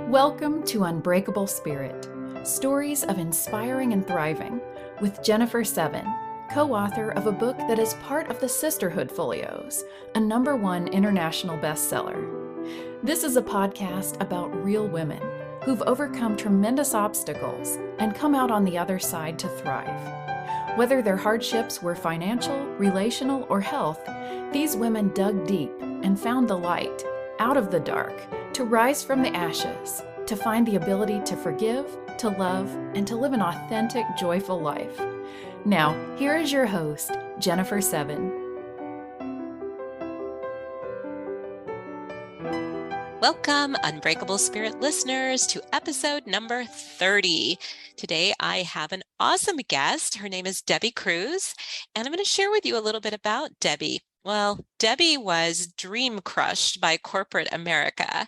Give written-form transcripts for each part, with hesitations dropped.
Welcome to Unbreakable Spirit, Stories of Inspiring and Thriving, with Jennifer Seven, co-author of a book that is part of the Sisterhood Folios, a #1 international bestseller. This is a podcast about real women who've overcome tremendous obstacles and come out on the other side to thrive. Whether their hardships were financial, relational, or health, these women dug deep and found the light out of the dark to rise from the ashes, to find the ability to forgive, to love, and to live an authentic, joyful life. Now, here is your host, Jennifer Seven. Welcome, Unbreakable Spirit listeners, to episode number 30. Today, I have an awesome guest. Her name is Debby Krusz, and I'm going to share with you a little bit about Debby. Well, Debby was dream crushed by corporate America,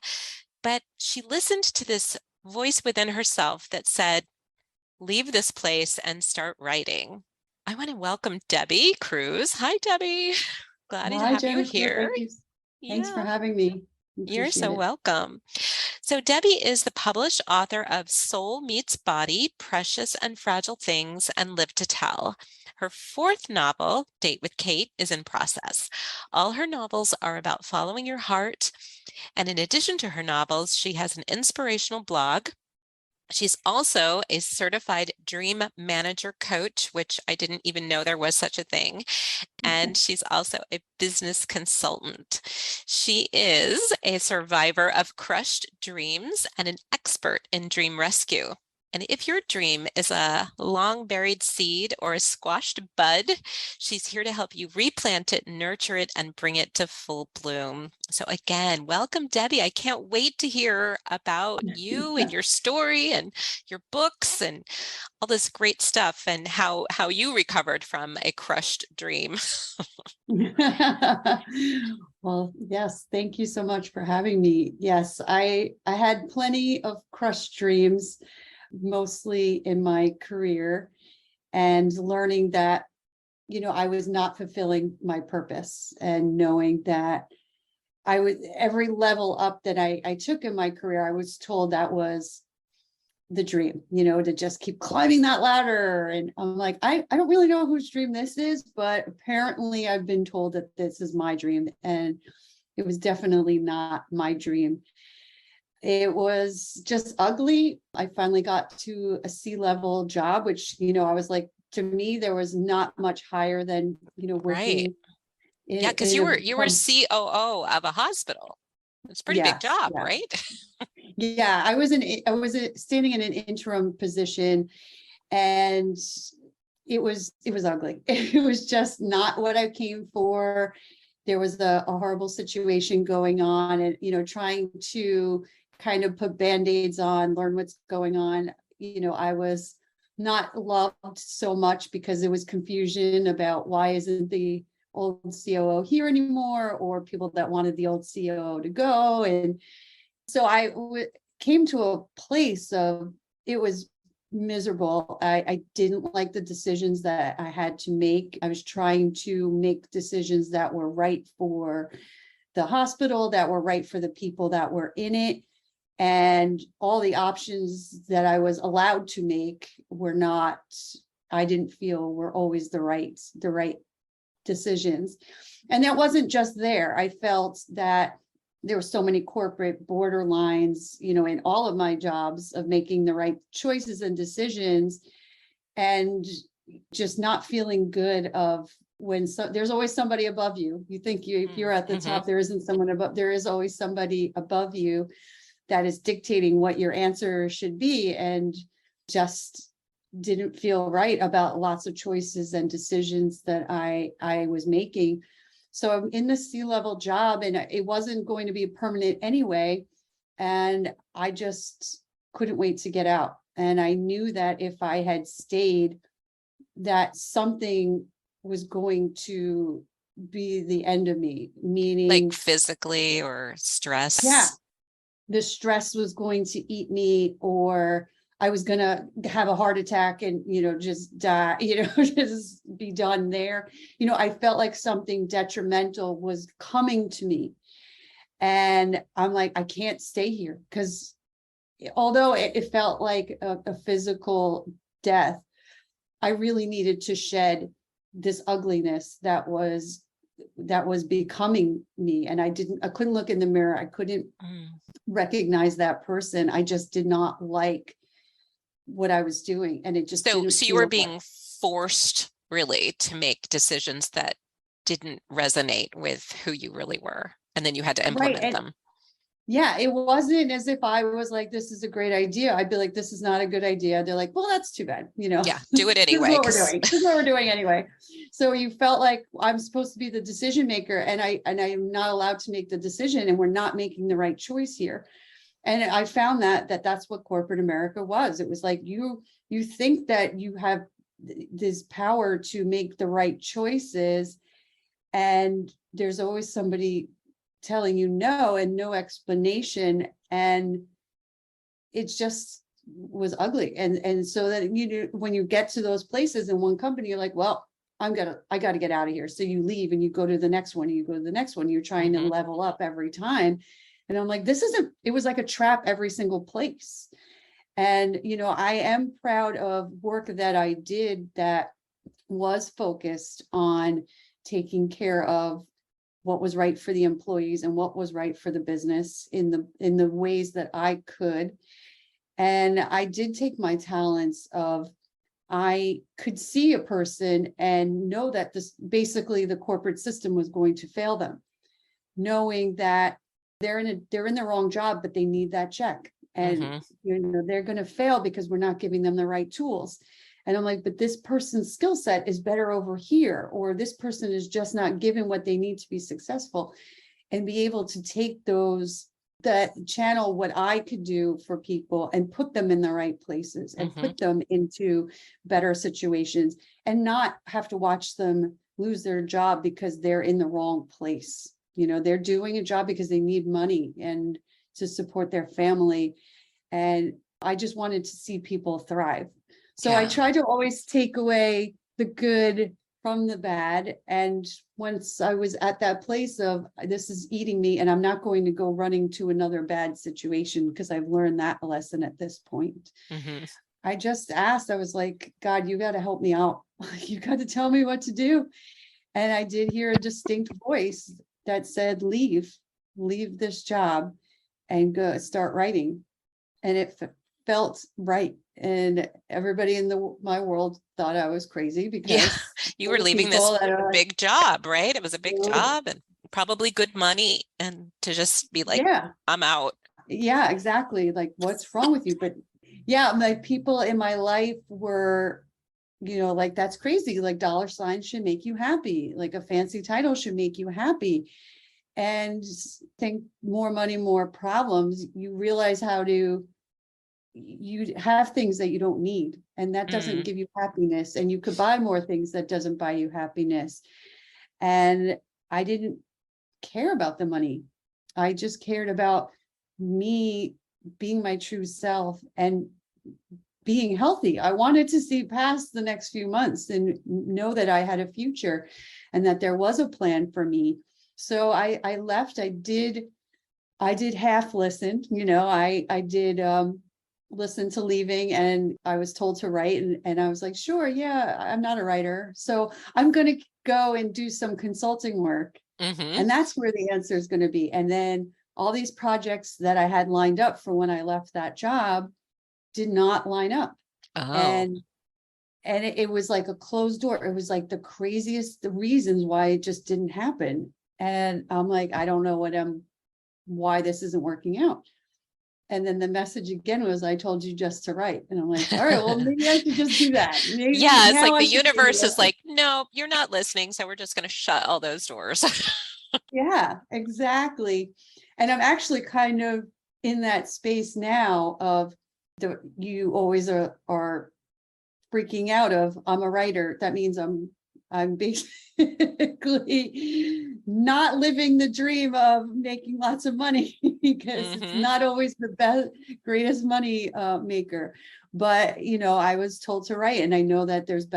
but she listened to this voice within herself that said, leave this place and start writing. I want to welcome Debby Krusz. Hi, Debby. Glad to have Jennifer. you here. Thanks for having me. You're so welcome. So Debby is the published author of Soul Meets Body, Precious and Fragile Things, and Live to Tell. Her 4th novel, Date with Kate, is in process. All her novels are about following your heart. And in addition to her novels, she has an inspirational blog. She's also a certified dream manager coach, which I didn't even know there was such a thing. And she's also a business consultant. She is a survivor of crushed dreams and an expert in dream rescue. And if your dream is a long buried seed or a squashed bud, she's here to help you replant it, nurture it, and bring it to full bloom. So again, welcome, Debby. I can't wait to hear about you and your story and your books and all this great stuff and how you recovered from a crushed dream. Well, yes, thank you so much for having me. Yes, I had plenty of crushed dreams, mostly in my career, and learning that, I was not fulfilling my purpose, and knowing that every level up that I took in my career, I was told that was the dream, to just keep climbing that ladder. And I'm like, I don't really know whose dream this is, but apparently I've been told that this is my dream, and it was definitely not my dream. It was just ugly. I finally got to a C-level job, which, I was like, to me, there was not much higher than, working. Right. Yeah, because you were COO of a hospital. It's a pretty big job, right? Yeah, I was standing in an interim position, and it was ugly. It was just not what I came for. There was a horrible situation going on, and trying to kind of put band-aids on, learn what's going on. I was not loved so much because there was confusion about why isn't the old COO here anymore, or people that wanted the old COO to go. And so I came to a place of, it was miserable. I didn't like the decisions that I had to make. I was trying to make decisions that were right for the hospital, that were right for the people that were in it. And all the options that I was allowed to make were not, I didn't feel were always the right decisions. And that wasn't just there. I felt that there were so many corporate borderlines, in all of my jobs, of making the right choices and decisions, and just not feeling good of when there's always somebody above you. You think if you're at the top, there isn't someone above, there is always somebody above you that is dictating what your answer should be, and just didn't feel right about lots of choices and decisions that I was making. So I'm in the C-level job, and it wasn't going to be permanent anyway. And I just couldn't wait to get out. And I knew that if I had stayed, that something was going to be the end of me, meaning like physically or stress. Yeah. The stress was going to eat me, or I was going to have a heart attack and, just die, just be done there. I felt like something detrimental was coming to me. And I'm like, I can't stay here, because although it felt like a physical death, I really needed to shed this ugliness that was becoming me. And I couldn't look in the mirror. I couldn't recognize that person. I just did not like what I was doing. And it just didn't So you were feel being right. forced really to make decisions that didn't resonate with who you really were. And then you had to Right. implement them. Yeah, it wasn't as if I was like, this is a great idea. I'd be like, this is not a good idea. They're like, well, that's too bad. Yeah, do it This is anyway. what we're doing. This is what we're doing anyway. So you felt like I'm supposed to be the decision maker, and I am not allowed to make the decision, and we're not making the right choice here. And I found that's what corporate America was. It was like you think that you have this power to make the right choices, and there's always somebody telling you no and no explanation, and it just was ugly. And so that when you get to those places in one company, you're like, well, I got to get out of here. So you leave and you go to the next one, and you go to the next one. You're trying to level up every time. And I'm like, it was like a trap every single place. And I am proud of work that I did that was focused on taking care of what was right for the employees and what was right for the business in the ways that I could. And I did take my talents of, I could see a person and know that this basically the corporate system was going to fail them, knowing that they're in the wrong job, but they need that check. And they're going to fail because we're not giving them the right tools. And I'm like, but this person's skill set is better over here, or this person is just not given what they need to be successful, and be able to take that channel what I could do for people and put them in the right places and put them into better situations, and not have to watch them lose their job because they're in the wrong place. They're doing a job because they need money and to support their family. And I just wanted to see people thrive. So I try to always take away the good from the bad. And once I was at that place of, this is eating me, and I'm not going to go running to another bad situation, because I've learned that lesson at this point. I just asked, I was like, God, you got to help me out. You got to tell me what to do. And I did hear a distinct voice that said, leave this job and go start writing. And it felt right. And everybody in my world thought I was crazy, because you were leaving this big job, right? It was a big job and probably good money, and to just be like, I'm out. Yeah, exactly. Like, what's wrong with you? But yeah, my people in my life were, like, that's crazy. Like, dollar signs should make you happy. Like, a fancy title should make you happy. And think more money, more problems. You realize you have things that you don't need, and that doesn't give you happiness, and you could buy more things that doesn't buy you happiness. And I didn't care about the money. I just cared about me being my true self and being healthy. I wanted to see past the next few months and know that I had a future and that there was a plan for me. So I left. I did half listen, I did listen to leaving, and I was told to write, and I was like, sure, yeah, I'm not a writer, so I'm going to go and do some consulting work. And that's where the answer is going to be. And then all these projects that I had lined up for when I left that job did not line up. And it was like a closed door. It was like the craziest reasons why it just didn't happen. And I'm like, I don't know why this isn't working out. And then the message again was, I told you just to write. And I'm like, all right, well, maybe I should just do that. Maybe it's like the universe is like, no, you're not listening. So we're just going to shut all those doors. Yeah, exactly. And I'm actually kind of in that space now of you always are freaking out of, I'm a writer. That means I'm basically not living the dream of making lots of money, because it's not always the best, greatest money maker. But, I was told to write, and I know that there's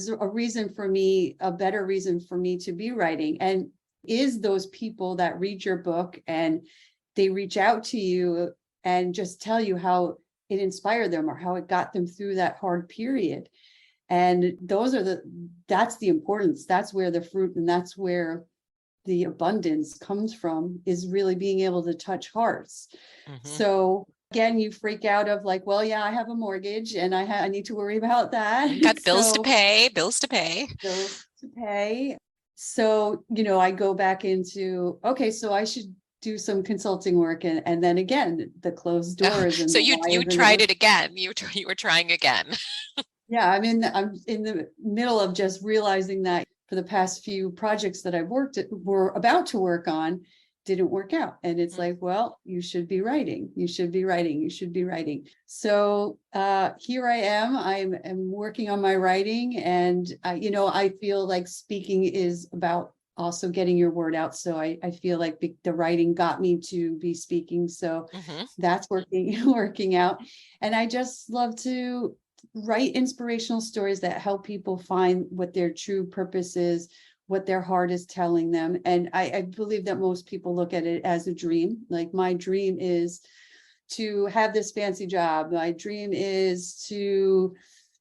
a reason for me, a better reason for me to be writing. And is those people that read your book and they reach out to you and just tell you how it inspired them or how it got them through that hard period. And that's the importance. That's where the fruit and that's where the abundance comes from, is really being able to touch hearts. So again, you freak out of like, well, yeah, I have a mortgage and I need to worry about that. Got bills to So, pay. bills to pay. So, I go back into, okay, so I should do some consulting work. And then again, the closed doors. And So the you why isn't tried working? it again. You were trying again. Yeah, I'm in the middle of just realizing that for the past few projects that I've were about to work on, didn't work out. And it's like, well, you should be writing. You should be writing. You should be writing. So here I am. I'm working on my writing, and I feel like speaking is about also getting your word out. So I feel like the writing got me to be speaking. So that's working out. And I just love to write inspirational stories that help people find what their true purpose is, what their heart is telling them. And I believe that most people look at it as a dream. Like, my dream is to have this fancy job. My dream is to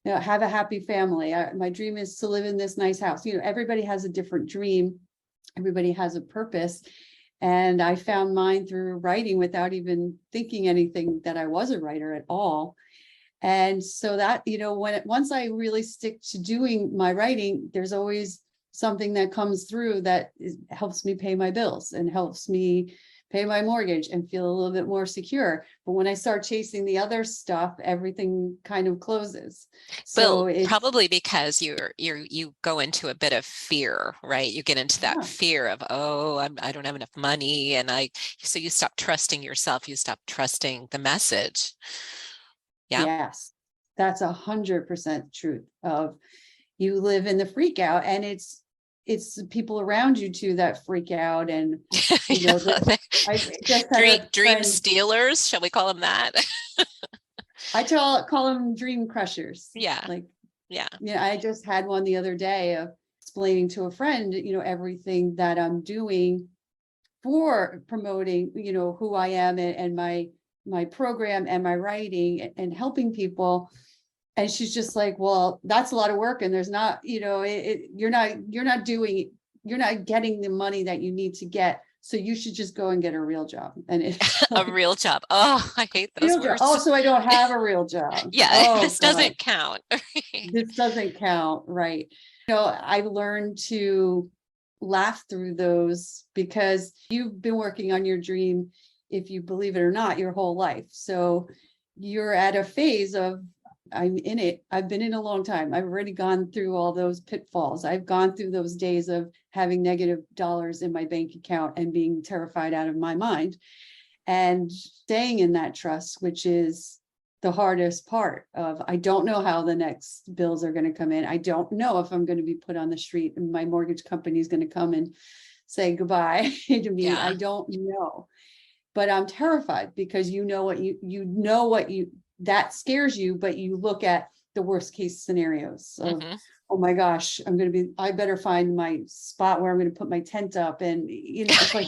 have a happy family. My dream is to live in this nice house. Everybody has a different dream. Everybody has a purpose. And I found mine through writing without even thinking anything that I was a writer at all. And so that, once I really stick to doing my writing, there's always something that comes through that helps me pay my bills and helps me pay my mortgage and feel a little bit more secure. But when I start chasing the other stuff, everything kind of closes. So Well, probably because you go into a bit of fear, right? You get into that fear of, I don't have enough money. So you stop trusting yourself. You stop trusting the message. Yeah. Yes, that's 100% truth. Of you live in the freak out, and it's the people around you too that freak out. And I just had dream stealers, shall we call them that? I call them dream crushers. Yeah. I just had one the other day of explaining to a friend, everything that I'm doing for promoting, who I am and my program and my writing and helping people. And she's just like, well, that's a lot of work. And there's not, you're not getting the money that you need to get. So you should just go and get a real job. And it's like, a real job. Oh, I hate those words. Oh, so I don't have a real job. Yeah, this doesn't count. This doesn't count. Right. I've learned to laugh through those, because you've been working on your dream, if you believe it or not, your whole life. So you're at a phase of, I'm in it. I've been in a long time. I've already gone through all those pitfalls. I've gone through those days of having negative dollars in my bank account and being terrified out of my mind, and staying in that trust, which is the hardest part of, I don't know how the next bills are going to come in. I don't know if I'm going to be put on the street and my mortgage company is going to come and say goodbye to me. Yeah. I don't know, but I'm terrified, because that scares you, but you look at the worst case scenarios of, oh my gosh, I better find my spot where I'm going to put my tent up. And, it's like,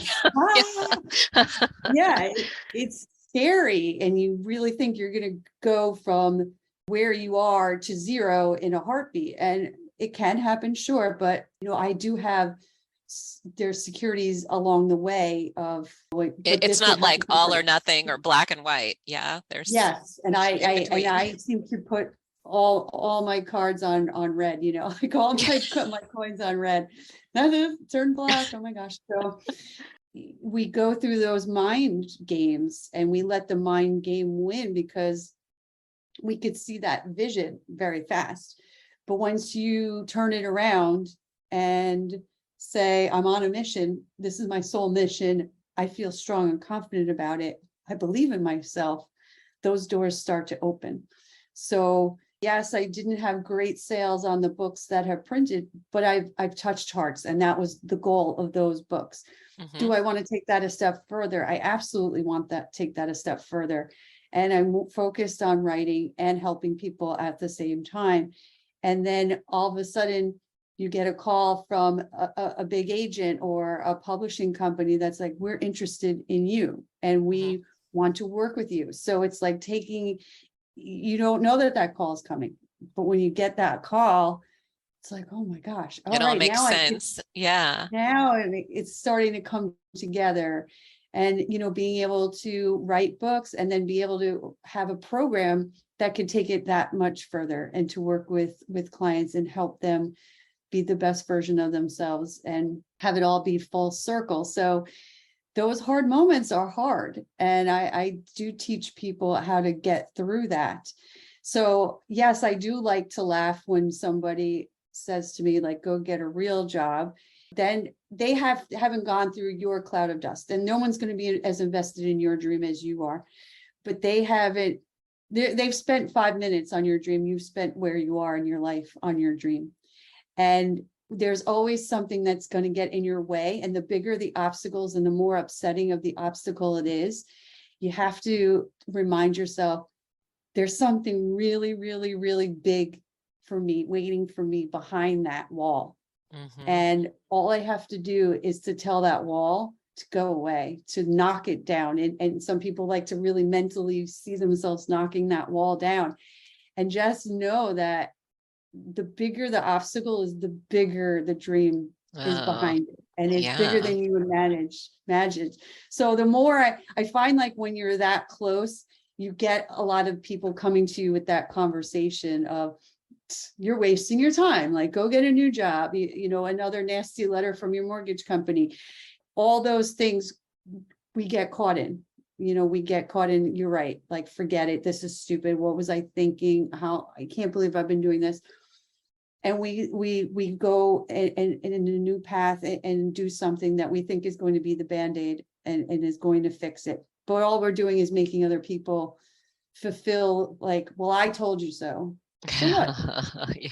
it's scary. And you really think you're going to go from where you are to zero in a heartbeat. And it can happen, sure. But, I do have, there's securities along the way of like, it's not like all or nothing or black and white. Yeah. There's and I seem to put all my cards on red, like all my coins on red. Nothing turn black. Oh my gosh. So we go through those mind games and we let the mind game win, because we could see that vision very fast. But once you turn it around and say, I'm on a mission, this is my soul mission, I feel strong and confident about it, I believe in myself, those doors start to open. So yes, I didn't have great sales on the books that have printed, but I've touched hearts, and that was the goal of those books. Do I want to take that a step further? I absolutely want take that a step further. And I'm focused on writing and helping people at the same time. And then all of a sudden, you get a call from a big agent or a publishing company that's like, we're interested in you, and we want to work with you. So it's like you don't know that call is coming, but when you get that call, it's like, oh my gosh, all It all right, makes now sense. Yeah. now it's starting to come together. And, being able to write books and then be able to have a program that could take it that much further and to work with clients and help them be the best version of themselves and have it all be full circle. So those hard moments are hard. And I do teach people how to get through that. So yes, I do like to laugh when somebody says to me, like, go get a real job. Then they haven't gone through your cloud of dust, and no one's going to be as invested in your dream as you are, but they've spent 5 minutes on your dream. You've spent where you are in your life on your dream. And there's always something that's going to get in your way. And the bigger the obstacles and the more upsetting of the obstacle it is, you have to remind yourself, there's something really, really, really big for me, waiting for me behind that wall. And all I have to do is to tell that wall to go away, to knock it down. And some people like to really mentally see themselves knocking that wall down, and just know that the bigger the obstacle is, the bigger the dream is behind it. And it's bigger than you would imagine. So the more I find, like, when you're that close, you get a lot of people coming to you with that conversation of, you're wasting your time, like, go get a new job, another nasty letter from your mortgage company. All those things we get caught in, you're right, like, forget it, this is stupid, what was I thinking, I can't believe I've been doing this. And we go in a new path and do something that we think is going to be the Band-Aid and is going to fix it. But all we're doing is making other people fulfill, like, well, I told you so. So what? Yeah.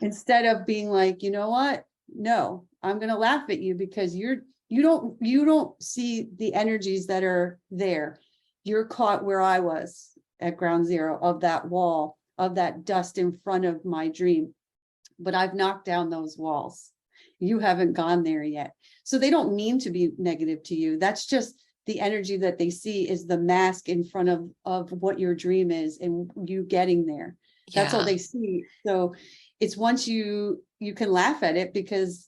Instead of being like, you know what? No, I'm going to laugh at you because you don't see the energies that are there. You're caught where I was at ground zero of that wall, of that dust in front of my dream. But I've knocked down those walls. You haven't gone there yet. So they don't mean to be negative to you. That's just the energy that they see is the mask in front of what your dream is and you getting there. That's all they see. So it's once you can laugh at it, because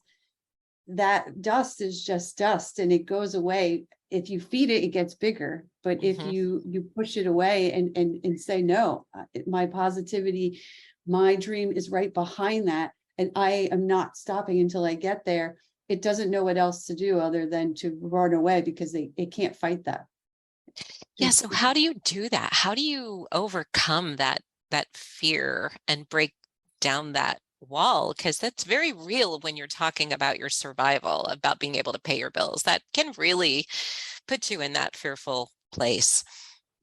that dust is just dust and it goes away. If you feed it, it gets bigger. But if you push it away and say, no, my positivity, my dream is right behind that, and I am not stopping until I get there, it doesn't know what else to do other than to run away, because it can't fight that. Yeah. So how do you do that? How do you overcome that fear and break down that wall? Because that's very real when you're talking about your survival, about being able to pay your bills. That can really put you in that fearful place.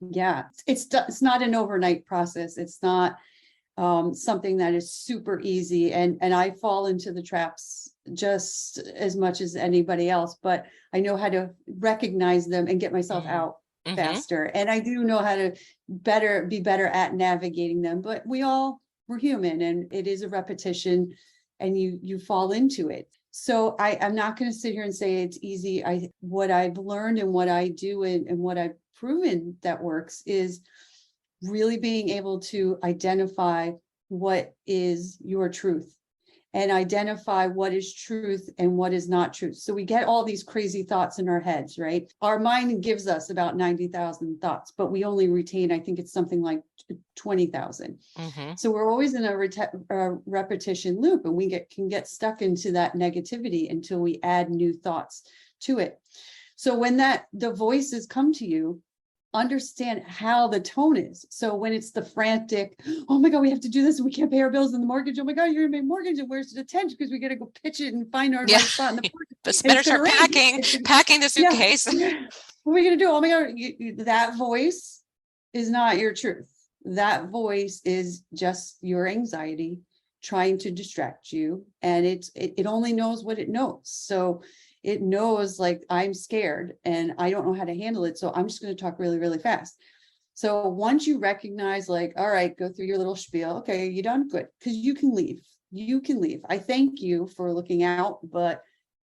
Yeah, it's not an overnight process. It's not something that is super easy. And I fall into the traps just as much as anybody else, but I know how to recognize them and get myself out faster. And I do know how to be better at navigating them, but we're human, and it is a repetition, and you fall into it. So I'm not going to sit here and say it's easy. What I've learned and what I do and what I've proven that works is really being able to identify what is your truth and identify what is truth and what is not truth. So we get all these crazy thoughts in our heads, right? Our mind gives us about 90,000 thoughts, but we only retain, I think it's something like 20,000. So we're always in a repetition loop, and we can get stuck into that negativity until we add new thoughts to it. So when the voices come to you, understand how the tone is. So when it's the frantic, oh my God, we have to do this and we can't pay our bills and the mortgage. Oh my God, you're gonna pay mortgage, and where's the attention? Because we got to go pitch it and find our right spot in the mortgage. But better start packing the suitcase. Yeah. What are we gonna do? Oh my God, that voice is not your truth. That voice is just your anxiety trying to distract you, and it only knows what it knows. So it knows, like, I'm scared and I don't know how to handle it, so I'm just going to talk really, really fast. So once you recognize, like, all right, go through your little spiel. Okay, you done? Good. Because you can leave. I thank you for looking out, but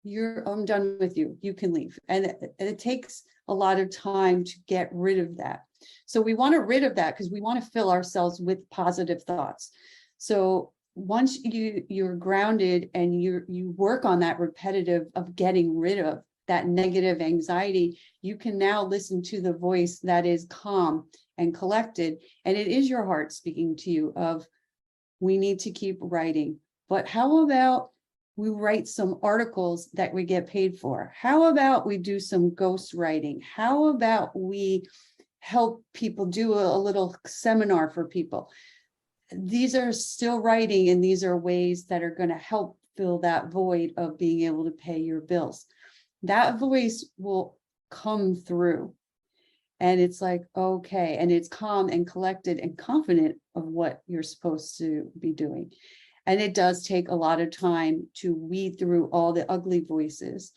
I'm done with you. You can leave. And it takes a lot of time to get rid of that. So we want to rid of that because we want to fill ourselves with positive thoughts. So once you're grounded and you work on that repetitive of getting rid of that negative anxiety, you can now listen to the voice that is calm and collected. And it is your heart speaking to you of, we need to keep writing. But how about we write some articles that we get paid for? How about we do some ghost writing? How about we help people do a little seminar for people? These are still writing, and these are ways that are going to help fill that void of being able to pay your bills. That voice will come through. And it's like, okay, and it's calm and collected and confident of what you're supposed to be doing. And it does take a lot of time to weed through all the ugly voices,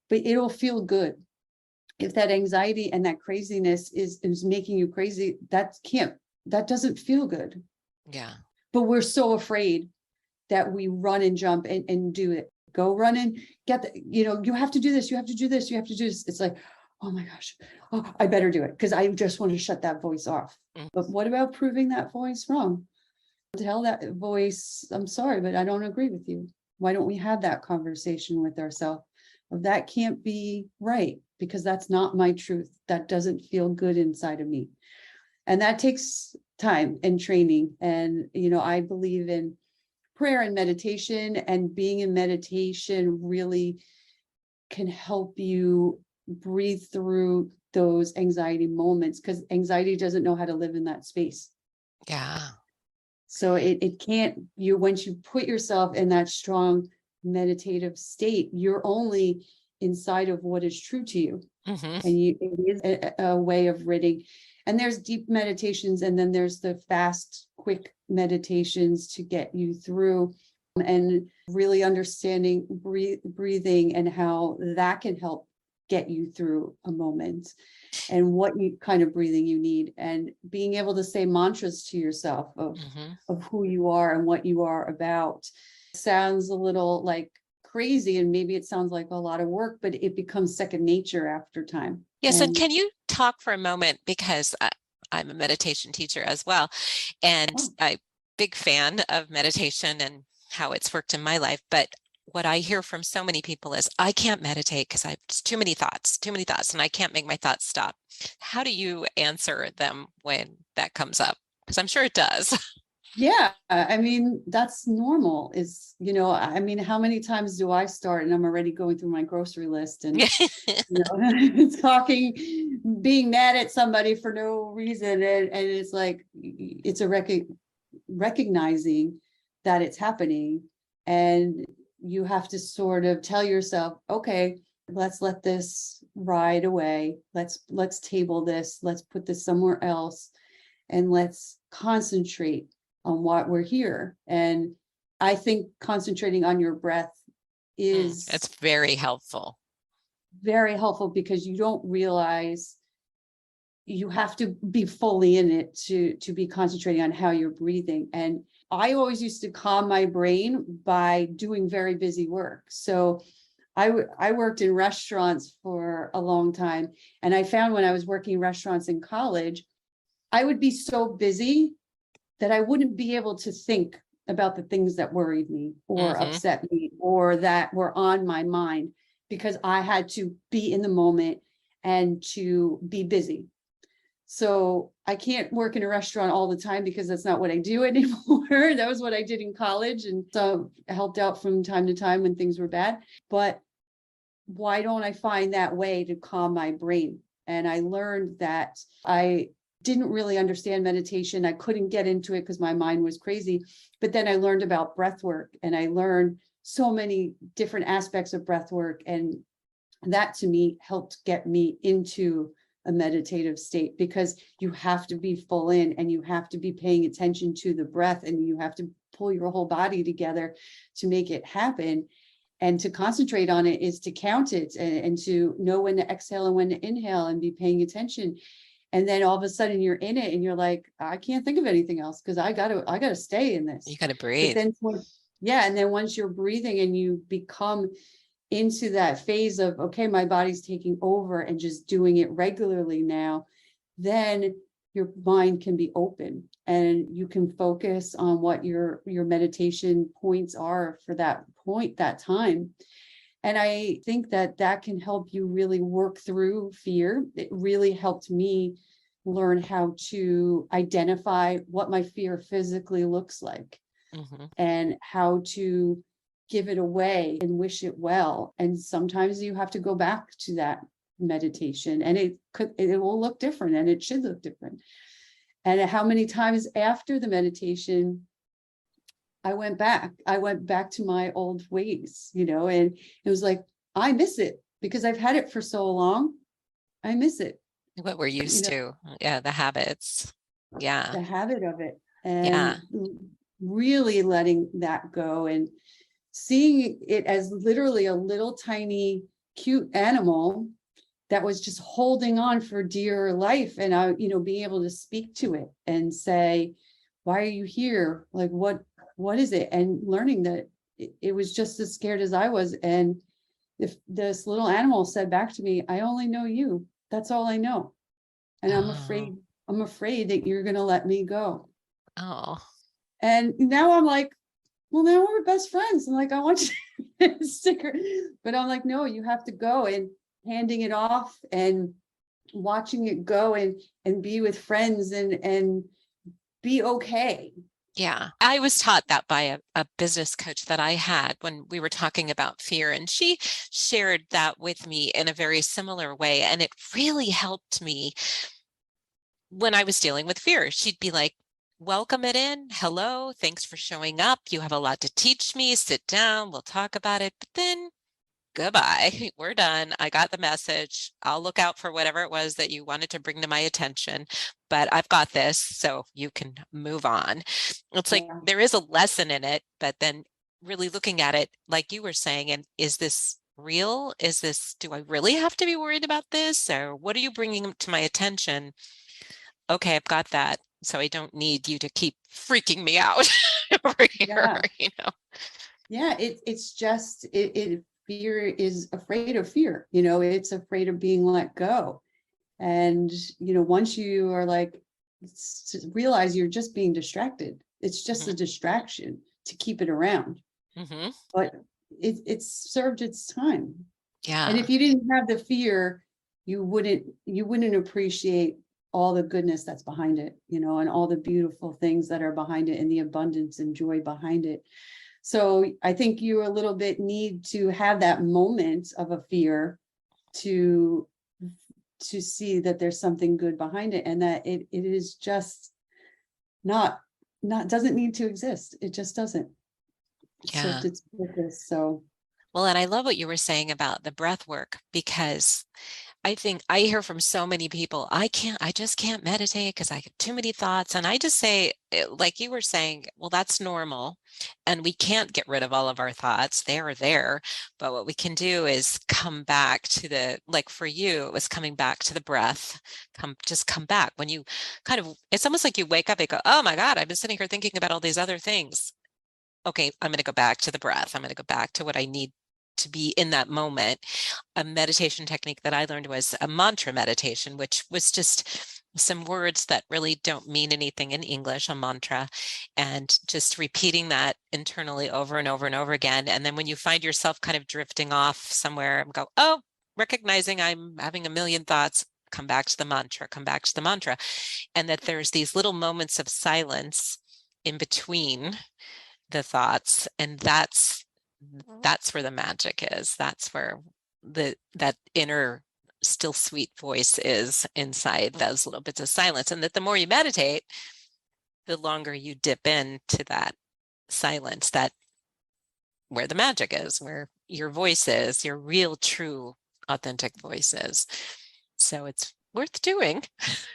but it'll feel good. If that anxiety and that craziness is making you crazy, that doesn't feel good. Yeah. But we're so afraid that we run and jump and do it. Go run and get the, you have to do this, you have to do this, you have to do this. It's like, oh my gosh, I better do it because I just want to shut that voice off. But what about proving that voice wrong? Tell that voice, I'm sorry, but I don't agree with you. Why don't we have that conversation with ourselves? That can't be right because that's not my truth. That doesn't feel good inside of me. And that takes time and training. And, I believe in prayer and meditation, and being in meditation really can help you breathe through those anxiety moments, because anxiety doesn't know how to live in that space. Yeah. So it can't, once you put yourself in that strong meditative state, you're only inside of what is true to you. Mm-hmm. And it is a way of ridding. And there's deep meditations, and then there's the fast, quick meditations to get you through, and really understanding breathing and how that can help get you through a moment, and what kind of breathing you need, and being able to say mantras to yourself of who you are and what you are about. Sounds a little like crazy, and maybe it sounds like a lot of work, but it becomes second nature after time. Yes. And can you talk for a moment, because I'm a meditation teacher as well, and I'm a big fan of meditation and how it's worked in my life. But what I hear from so many people is, I can't meditate because I have too many thoughts, and I can't make my thoughts stop. How do you answer them when that comes up? Because I'm sure it does. Yeah, I mean, that's normal. How many times do I start and I'm already going through my grocery list and talking, being mad at somebody for no reason, and it's like, it's a recognizing that it's happening, and you have to sort of tell yourself, okay, let's let this ride away. Let's table this. Let's put this somewhere else, and let's concentrate on what we're here. And I think concentrating on your breath is it's very helpful. Very helpful, because you don't realize you have to be fully in it to be concentrating on how you're breathing. And I always used to calm my brain by doing very busy work. So I worked in restaurants for a long time, and I found when I was working in restaurants in college, I would be so busy that I wouldn't be able to think about the things that worried me or upset me or that were on my mind, because I had to be in the moment and to be busy. So I can't work in a restaurant all the time, because that's not what I do anymore. That was what I did in college, and so I helped out from time to time when things were bad. But why don't I find that way to calm my brain? And I learned that I didn't really understand meditation. I couldn't get into it because my mind was crazy. But then I learned about breath work, and I learned so many different aspects of breath work. And that to me helped get me into a meditative state, because you have to be full in, and you have to be paying attention to the breath, and you have to pull your whole body together to make it happen. And to concentrate on it is to count it, and to know when to exhale and when to inhale, and be paying attention. And then all of a sudden you're in it, and you're like, I can't think of anything else, because I gotta stay in this. You got to breathe. But then and then once you're breathing and you become into that phase of, okay, my body's taking over and just doing it regularly now, then your mind can be open and you can focus on what your meditation points are for that point, that time. And I think that that can help you really work through fear. It really helped me learn how to identify what my fear physically looks like and how to give it away and wish it well. And sometimes you have to go back to that meditation, and it will look different, and it should look different. And how many times after the meditation I went back to my old ways, and it was like, I miss it because I've had it for so long. I miss it. What we're used to. Yeah. The habits. Yeah. The habit of it. And really letting that go and seeing it as literally a little tiny cute animal that was just holding on for dear life. And I, being able to speak to it and say, why are you here? Like, what is it? And learning that it was just as scared as I was. And if this little animal said back to me, I only know you. That's all I know. And I'm afraid that you're going to let me go. Oh. And now I'm like, well, now we're best friends. I'm like, I want you to sticker. But I'm like, no, you have to go, and handing it off and watching it go and be with friends and be okay. Yeah. I was taught that by a business coach that I had when we were talking about fear, and she shared that with me in a very similar way. And it really helped me when I was dealing with fear. She'd be like, welcome it in. Hello. Thanks for showing up. You have a lot to teach me. Sit down. We'll talk about it. But then goodbye. We're done. I got the message. I'll look out for whatever it was that you wanted to bring to my attention, but I've got this, so you can move on. It's like there is a lesson in it, but then really looking at it, like you were saying, and is this real? Do I really have to be worried about this? Or what are you bringing to my attention? Okay, I've got that. So I don't need you to keep freaking me out over here, Yeah, it's just, fear is afraid of fear, it's afraid of being let go. And, once you are like, realize you're just being distracted. It's just a distraction to keep it around. But it's served its time. Yeah. And if you didn't have the fear, you wouldn't appreciate all the goodness that's behind it, and all the beautiful things that are behind it and the abundance and joy behind it. So I think you a little bit need to have that moment of a fear to see that there's something good behind it, and that it is just not doesn't need to exist. It just doesn't. Yeah. Served its purpose. So. Well, and I love what you were saying about the breath work, because I think I hear from so many people, I just can't meditate because I get too many thoughts. And I just say, like you were saying, well, that's normal. And we can't get rid of all of our thoughts. They are there. But what we can do is come back to like for you, it was coming back to the breath. Come back when you it's almost like you wake up and go, oh my God, I've been sitting here thinking about all these other things. Okay, I'm going to go back to the breath. I'm going to go back to what I need to be in that moment. A meditation technique that I learned was a mantra meditation, which was just some words that really don't mean anything in English, a mantra, and just repeating that internally over and over and over again. And then when you find yourself kind of drifting off somewhere and go, oh, recognizing I'm having a million thoughts, come back to the mantra, come back to the mantra. And that there's these little moments of silence in between the thoughts, and that's where the magic is. That's where that inner still sweet voice is inside those little bits of silence. And that the more you meditate, the longer you dip into that silence, that where the magic is, where your voice is, your real, true, authentic voice is. So it's worth doing.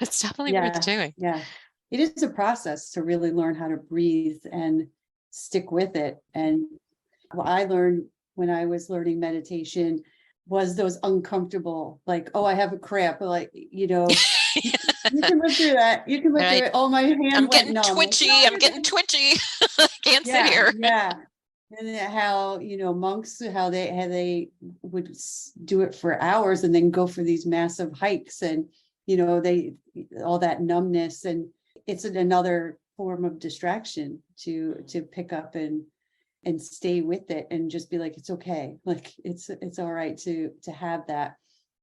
It's definitely worth doing. Yeah. It is a process to really learn how to breathe and stick with it. And what I learned when I was learning meditation was those uncomfortable, like, oh, I have a cramp, like, you can live through that. You can live through it. Oh, my hand went numb. I'm getting twitchy. I can't sit here. Yeah. And how, monks, how they would do it for hours and then go for these massive hikes, and, they, all that numbness, and it's another form of distraction to pick up and stay with it and just be like, it's okay. Like it's all right to have that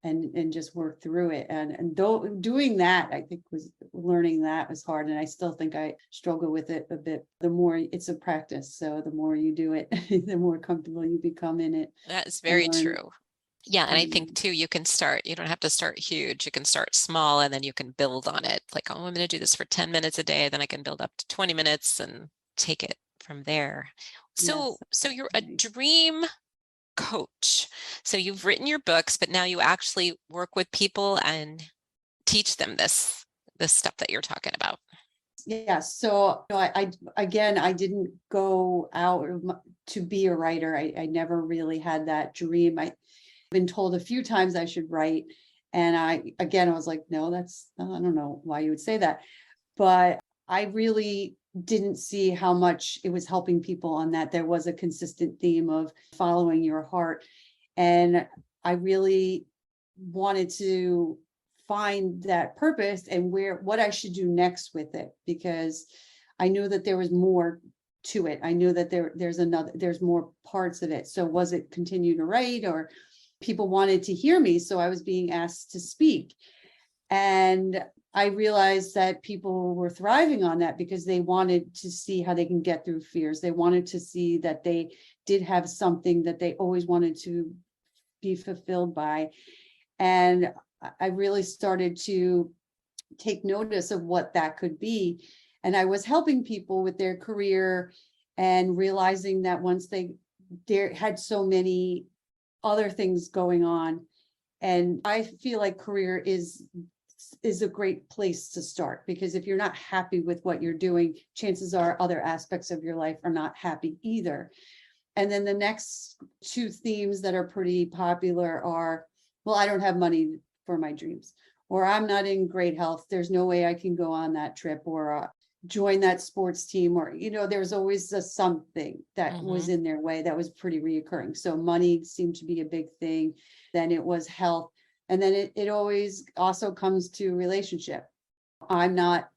and just work through it. And doing that, I think learning that was hard. And I still think I struggle with it a bit. The more it's a practice. So the more you do it, the more comfortable you become in it. That is very true. Yeah, and I think too, you don't have to start huge. You can start small and then you can build on it. Like, oh, I'm going to do this for 10 minutes a day, then I can build up to 20 minutes and take it from there. So, Yes. so you're a dream coach. So you've written your books, but now you actually work with people and teach them this stuff that you're talking about. Yeah. So I didn't go out to be a writer. I never really had that dream. I've been told a few times I should write. And I was like, no, I don't know why you would say that. But I really didn't see how much it was helping people on that. There was a consistent theme of following your heart. And I really wanted to find that purpose and what I should do next with it, because I knew that there was more to it. I knew that there's more parts of it. So was it continue to write, or people wanted to hear me? So I was being asked to speak. And I realized that people were thriving on that because they wanted to see how they can get through fears. They wanted to see that they did have something that they always wanted to be fulfilled by. And I really started to take notice of what that could be. And I was helping people with their career and realizing that once they had so many other things going on. And I feel like career is a great place to start, because if you're not happy with what you're doing, chances are other aspects of your life are not happy either. And then the next two themes that are pretty popular are, well, I don't have money for my dreams, or I'm not in great health. There's no way I can go on that trip, or join that sports team, or, there's always something that was in their way that was pretty reoccurring. So money seemed to be a big thing. Then it was health. And then it always also comes to relationship. I'm not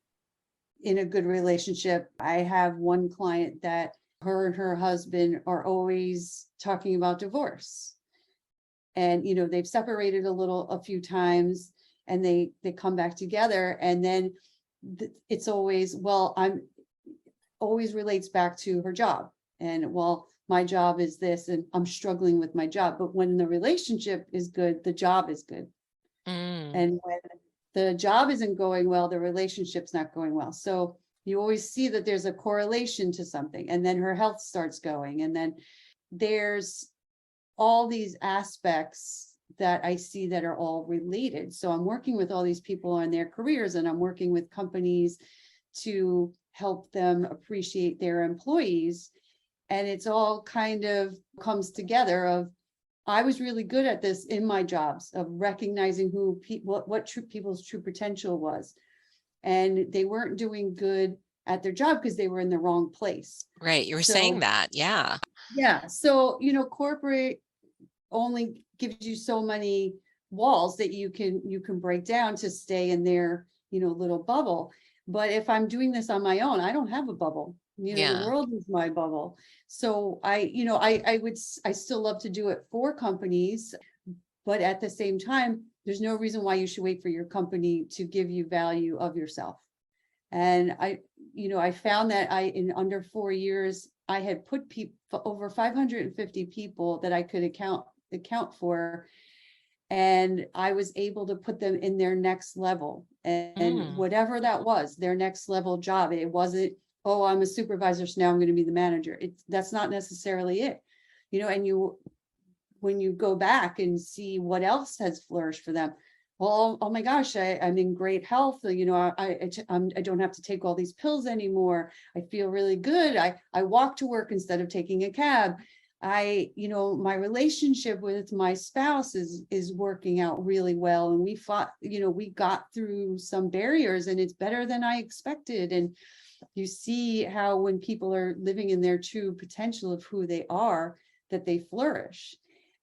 in a good relationship. I have one client that her and her husband are always talking about divorce. And, they've separated a few times, and they come back together. And then it's always, always relates back to her job. And, well, my job is this, and I'm struggling with my job. But when the relationship is good, the job is good. And when the job isn't going well, the relationship's not going well. So you always see that there's a correlation to something. And then her health starts going. And then there's all these aspects that I see that are all related. So I'm working with all these people on their careers, and I'm working with companies to help them appreciate their employees. And it's all kind of comes together of, I was really good at this in my jobs, of recognizing what people's true potential was. And they weren't doing good at their job because they were in the wrong place. Right. You were saying that. Yeah. Yeah. So, corporate only gives you so many walls that you can break down to stay in their, little bubble. But if I'm doing this on my own, I don't have a bubble. The world is my bubble. So I still love to do it for companies, but at the same time, there's no reason why you should wait for your company to give you value of yourself. And I found that in under 4 years, I had put over 550 people that I could account for, and I was able to put them in their next level, and whatever that was, their next level job. It wasn't, oh, I'm a supervisor, so now I'm going to be the manager. That's not necessarily it, and when you go back and see what else has flourished for them, well, oh my gosh, I'm in great health. I don't have to take all these pills anymore. I feel really good. I walk to work instead of taking a cab. my relationship with my spouse is working out really well. And we got through some barriers, and it's better than I expected. And you see how when people are living in their true potential of who they are, that they flourish.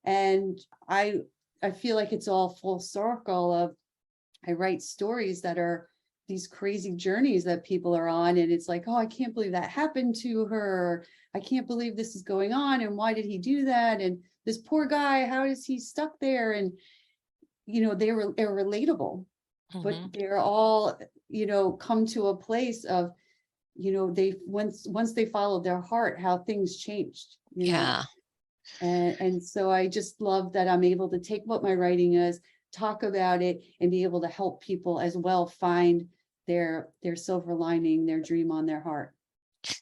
And I feel like it's all full circle of, I write stories that are these crazy journeys that people are on. And it's like, oh, I can't believe that happened to her. I can't believe this is going on. And why did he do that? And this poor guy, how is he stuck there? And, they're relatable, but Mhm. they're all, come to a place of, they once they followed their heart, how things changed, Yeah. And so I just love that I'm able to take what my writing is, talk about it, and be able to help people as well find their silver lining, their dream on their heart.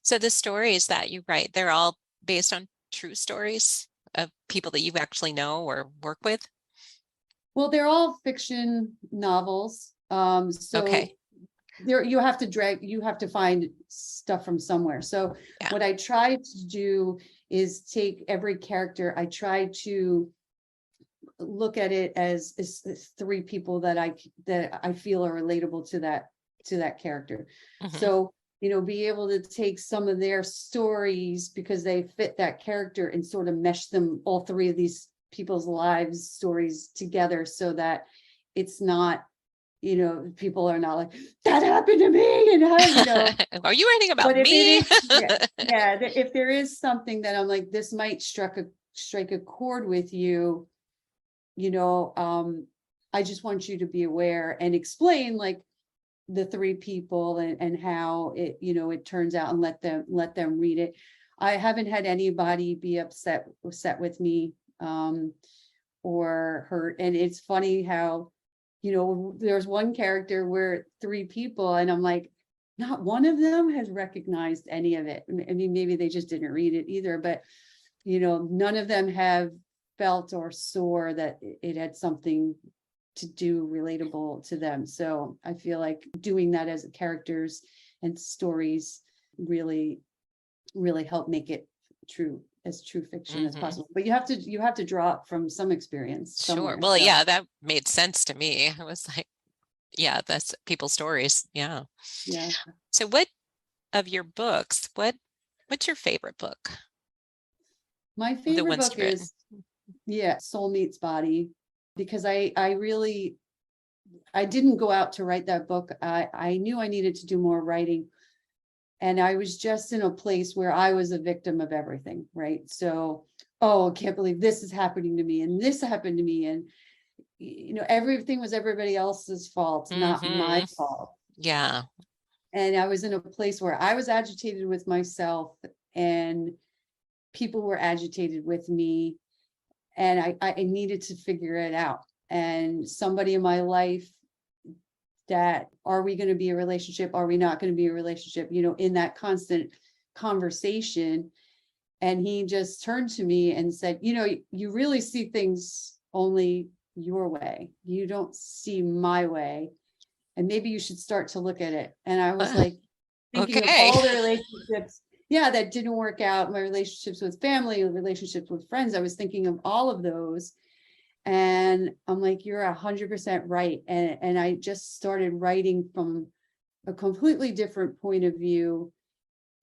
So the stories that you write, they're all based on true stories of people that you actually know or work with? Well, they're all fiction novels. So Okay. there you have to find stuff from somewhere. So Yeah. what I try to do is take every character, I try to look at it as three people that I feel are relatable to that character. Mhm. So, be able to take some of their stories because they fit that character and sort of mesh them, all three of these people's lives stories together, so that it's not, people are not like, that happened to me, and how, Are you writing about but if it me? is, if there is something that I'm like, this might strike a chord with you, I just want you to be aware and explain like the three people and how it, it turns out, and let them read it. I haven't had anybody be upset with me, or hurt. And it's funny how, there's one character where three people, and I'm like, not one of them has recognized any of it. I mean, maybe they just didn't read it either, but none of them have felt or saw that it had something to do relatable to them. So I feel like doing that as characters and stories really, really help make it true fiction as Mhm. possible. But you have to draw up from some experience Sure. somewhere. Well, So yeah, that made sense to me. I was like, yeah, that's people's stories. Yeah. yeah, So what of your books, what's your favorite book? my The favorite ones book you've written? is Soul Meets Body, because I really, I didn't go out to write that book. I knew I needed to do more writing. And I was just in a place where I was a victim of everything, right? So, oh, I can't believe this is happening to me, and this happened to me. And, everything was everybody else's fault, not my Mhm. fault. Yeah. And I was in a place where I was agitated with myself, and people were agitated with me. And I needed to figure it out. And somebody in my life, that, are we going to be a relationship? Are we not going to be a relationship? In that constant conversation. And he just turned to me and said, you really see things only your way. You don't see my way. And maybe you should start to look at it. And I was like, thinking of Okay. all the relationships, that didn't work out, my relationships with family, relationships with friends. I was thinking of all of those. And I'm like, you're 100% right. And I just started writing from a completely different point of view.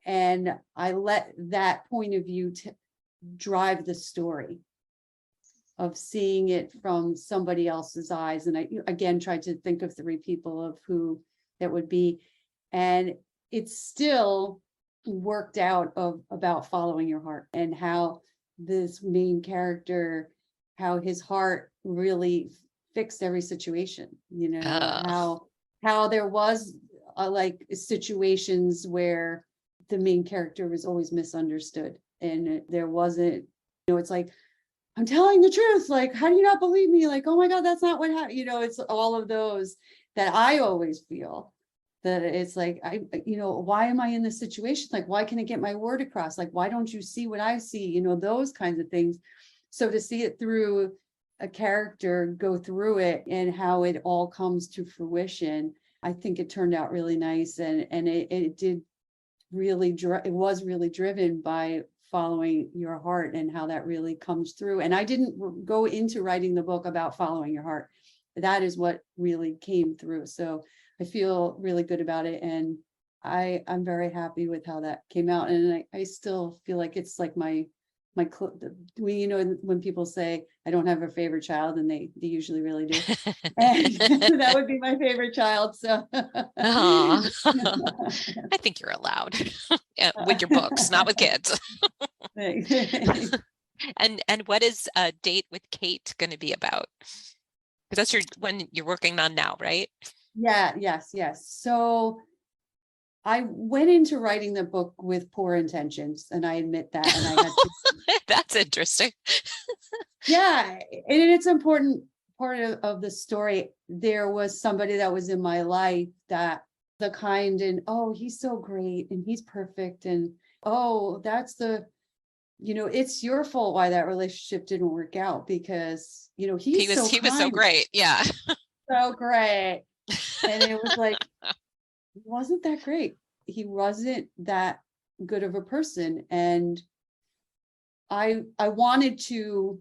And I let that point of view drive the story of seeing it from somebody else's eyes. And I, again, tried to think of three people of who that would be. And it's still worked out about following your heart, and how this main character, how his heart really fixed every situation, Oh, how there was like situations where the main character was always misunderstood, and there wasn't, it's like, I'm telling the truth, like, how do you not believe me? Like, oh my God, that's not what happened. It's all of those that I always feel, that it's like, why am I in this situation? Like, why can I get my word across? Like, why don't you see what I see? Those kinds of things. So to see it through a character, go through it, and how it all comes to fruition, I think it turned out really nice. And it did really, it was really driven by following your heart, and how that really comes through. And I didn't go into writing the book about following your heart. That is what really came through. So I feel really good about it. And I'm very happy with how that came out. And I still feel like it's like when people say I don't have a favorite child, and they usually really do. And that would be my favorite child. So Aw. I think you're allowed with your books, not with kids. And what is a Date with Kate going to be about? Because that's one you're working on now, right? Yeah, yes. So I went into writing the book with poor intentions, and I admit that. And I had to, That's interesting. yeah, and it's important part of the story. There was somebody that was in my life that the kind, and oh, he's so great and he's perfect, and oh, that's it's your fault why that relationship didn't work out, because he's He was so great. Yeah. so great. And it was like, wasn't that great. He wasn't that good of a person. And I wanted to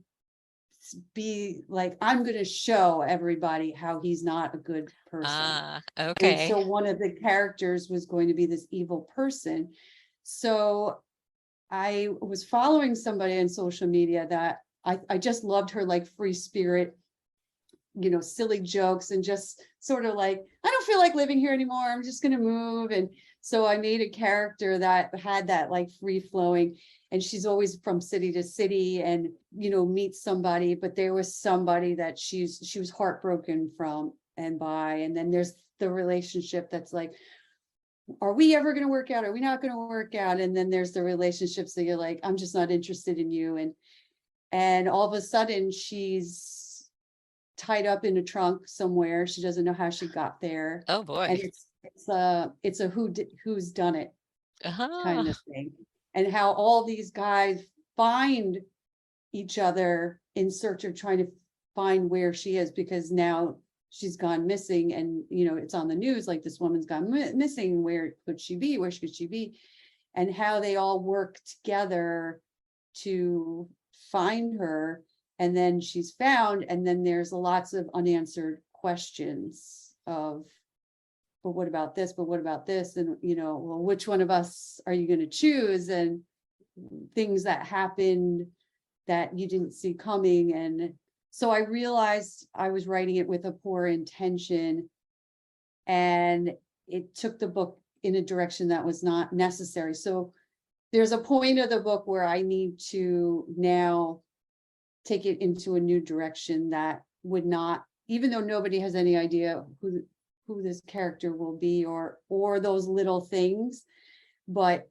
be like, I'm going to show everybody how he's not a good person. And Okay. so one of the characters was going to be this evil person. So I was following somebody on social media that I just loved her, like, free spirit, silly jokes, and just sort of like, I don't feel like living here anymore. I'm just going to move. And so I made a character that had that like free flowing, and she's always from city to city and, meets somebody, but there was somebody that she was heartbroken from and by. And then there's the relationship that's like, are we ever going to work out? Are we not going to work out? And then there's the relationships that you're like, I'm just not interested in you. And all of a sudden she's tied up in a trunk somewhere. She doesn't know how she got there. Oh boy. And it's a who's done it kind of thing. And how all these guys find each other in search of trying to find where she is, because now she's gone missing, and it's on the news, like, this woman's gone missing. Where could she be? Where should she be? And how they all work together to find her. And then she's found, and then there's lots of unanswered questions of, but what about this? But what about this? And, well, which one of us are you going to choose? And things that happened that you didn't see coming. And so I realized I was writing it with a poor intention, and it took the book in a direction that was not necessary. So there's a point of the book where I need to now take it into a new direction that would not, even though nobody has any idea who this character will be, or those little things, but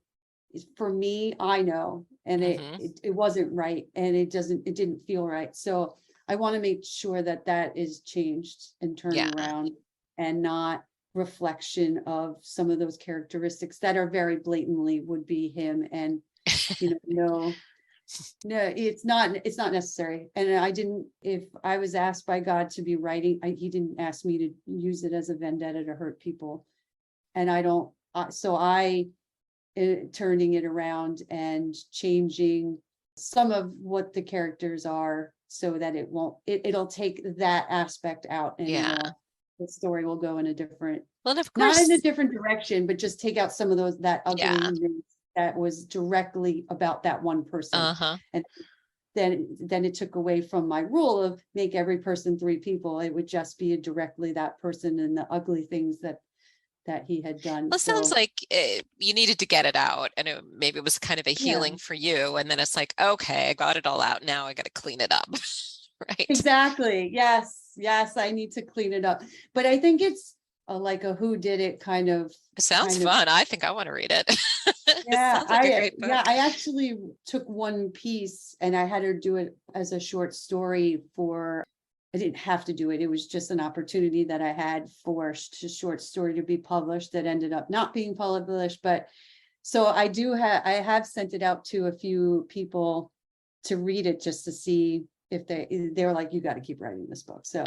for me, I know, and it wasn't right, and it didn't feel right. So I want to make sure that is changed and turned around, and not reflection of some of those characteristics that are very blatantly would be him. And no, it's not necessary. And if I was asked by God to be writing, he didn't ask me to use it as a vendetta to hurt people. And I don't, so I turning it around and changing some of what the characters are, so that it'll take that aspect out, and the story will go in a different, well, of course, not in a different direction, but just take out some of that ugliness that was directly about that one person. And then it took away from my rule of make every person three people. It would just be directly that person and the ugly things that he had done. Well, it sounds like you needed to get it out, and maybe it was kind of a healing for you. And then it's like, okay, I got it all out. Now I got to clean it up. Right. Exactly. Yes. I need to clean it up. But I think it's like a who did it kind of. It sounds fun. I think I want to read it. Yeah. It sounds like a great book. I actually took one piece and I had her do it as a short story I didn't have to do it. It was just an opportunity that I had for a short story to be published that ended up not being published. But so I have sent it out to a few people to read it, just to see if they're like, you got to keep writing this book. So,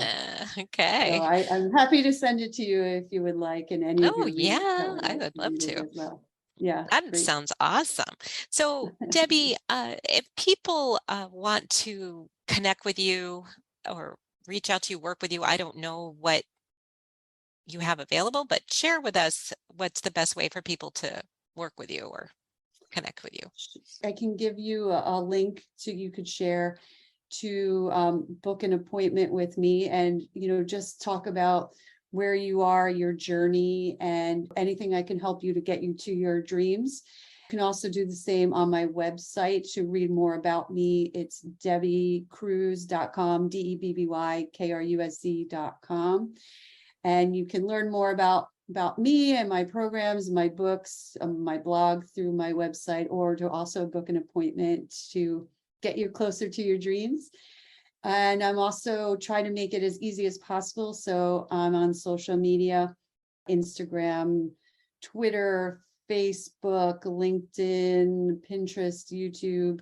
okay. So I'm happy to send it to you if you would like. And any of you I would love to. as well. Yeah. That great. Sounds awesome. So Debbie, if people want to connect with you or reach out to you, work with you, I don't know what you have available, but share with us what's the best way for people to work with you or connect with you. I can give you a link you could share to book an appointment with me and, just talk about where you are, your journey, and anything I can help you to get you to your dreams. You can also do the same on my website to read more about me. It's debbykrusz.com, DEBBYKRUSZ.com. And you can learn more about me and my programs, my books, my blog through my website, or to also book an appointment to get you closer to your dreams. And I'm also trying to make it as easy as possible. So I'm on social media, Instagram, Twitter, Facebook, LinkedIn, Pinterest, YouTube.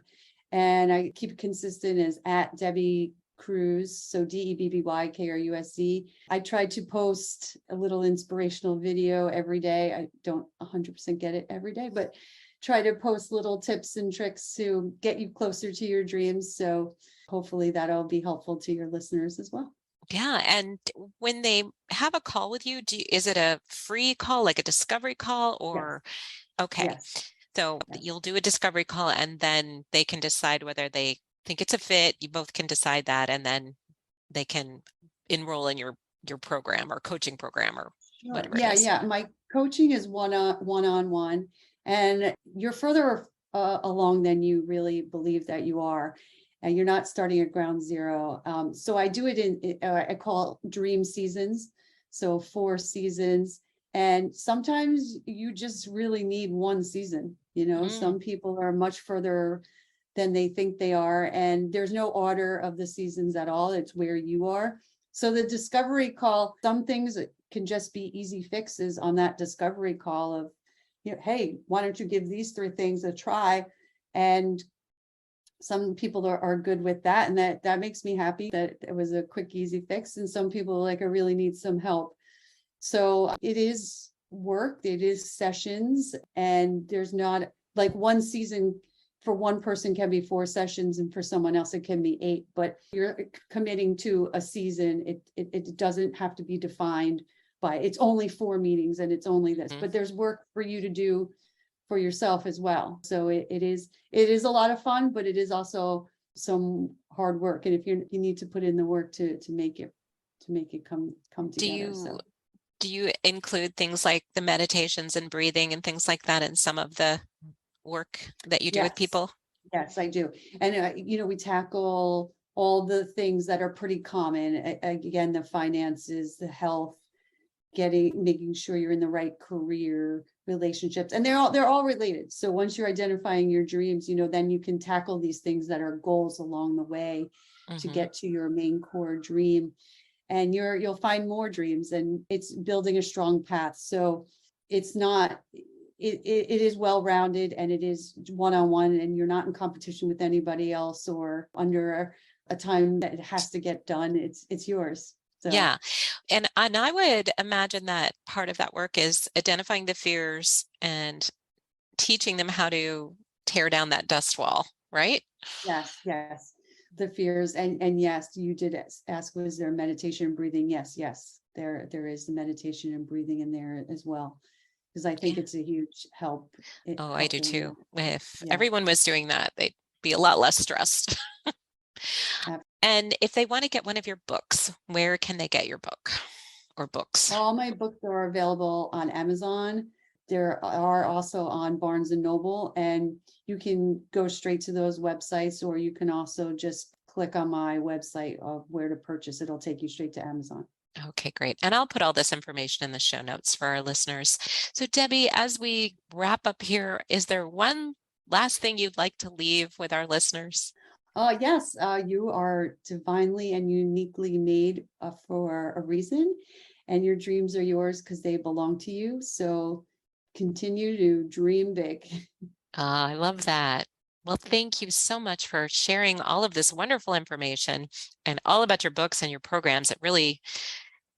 And I keep it consistent as at Debby Krusz, so DEBBYKRUSZ. I try to post a little inspirational video every day. I don't 100% get it every day, but try to post little tips and tricks to get you closer to your dreams. So hopefully that'll be helpful to your listeners as well. Yeah. And when they have a call with you, is it a free call, like a discovery call, or? Yes. Okay. Yes. So you'll do a discovery call and then they can decide whether they think it's a fit. You both can decide that, and then they can enroll in your program or coaching program or whatever it is. Yeah. My coaching is one-on-one, and you're further along than you really believe that you are. And you're not starting at ground zero. So I do it I call dream seasons. So 4 seasons. And sometimes you just really need one season. Some people are much further than they think they are. And there's no order of the seasons at all. It's where you are. So the discovery call, some things can just be easy fixes on that discovery call of, hey, why don't you give these 3 things a try? And some people are good with that. And that makes me happy that it was a quick, easy fix. And some people I really need some help. So it is work, it is sessions, and there's not like one season for one person can be 4 sessions, and for someone else it can be 8, but you're committing to a season. It doesn't have to be defined by, it's only 4 meetings and it's only this, but there's work for you to do for yourself as well. So it is a lot of fun, but it is also some hard work. And if you need to put in the work to make it come together. Do you include things like the meditations and breathing and things like that in some of the work that you do with people? Yes, I do. And, we tackle all the things that are pretty common. Again, the finances, the health, making sure you're in the right career, relationships, and they're all related. So once you're identifying your dreams, then you can tackle these things that are goals along the way to get to your main core dream. And you'll find more dreams, and it's building a strong path. So it's not, it is well-rounded, and it is one-on-one, and you're not in competition with anybody else or under a time that it has to get done. It's yours. So. Yeah. And I would imagine that part of that work is identifying the fears and teaching them how to tear down that dust wall, right? Yes. The fears. And yes, you did ask, was there meditation and breathing? Yes. There is the meditation and breathing in there as well, because I think it's a huge help. I do too. If everyone was doing that, they'd be a lot less stressed. And if they want to get one of your books, where can they get your book or books? All my books are available on Amazon. There are also on Barnes and Noble, and you can go straight to those websites, or you can also just click on my website of where to purchase. It'll take you straight to Amazon. Okay, great. And I'll put all this information in the show notes for our listeners. So Debby, as we wrap up here, is there one last thing you'd like to leave with our listeners? Yes, you are divinely and uniquely made for a reason, and your dreams are yours because they belong to you. So continue to dream big. I love that. Well, thank you so much for sharing all of this wonderful information and all about your books and your programs. It really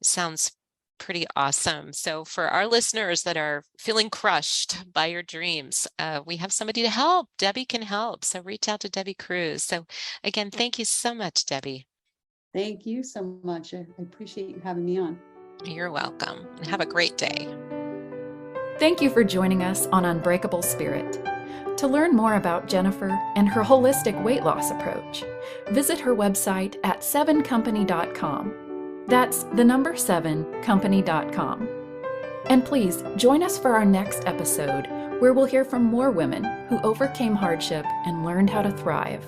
sounds pretty awesome. So for our listeners that are feeling crushed by your dreams, we have somebody to help. Debby can help. So reach out to Debby Krusz. So again, thank you so much, Debby. Thank you so much. I appreciate you having me on. You're welcome. And have a great day. Thank you for joining us on Unbreakable Spirit. To learn more about Jennifer and her holistic weight loss approach, visit her website at 7company.com. That's the number 7company.com. And please join us for our next episode, where we'll hear from more women who overcame hardship and learned how to thrive.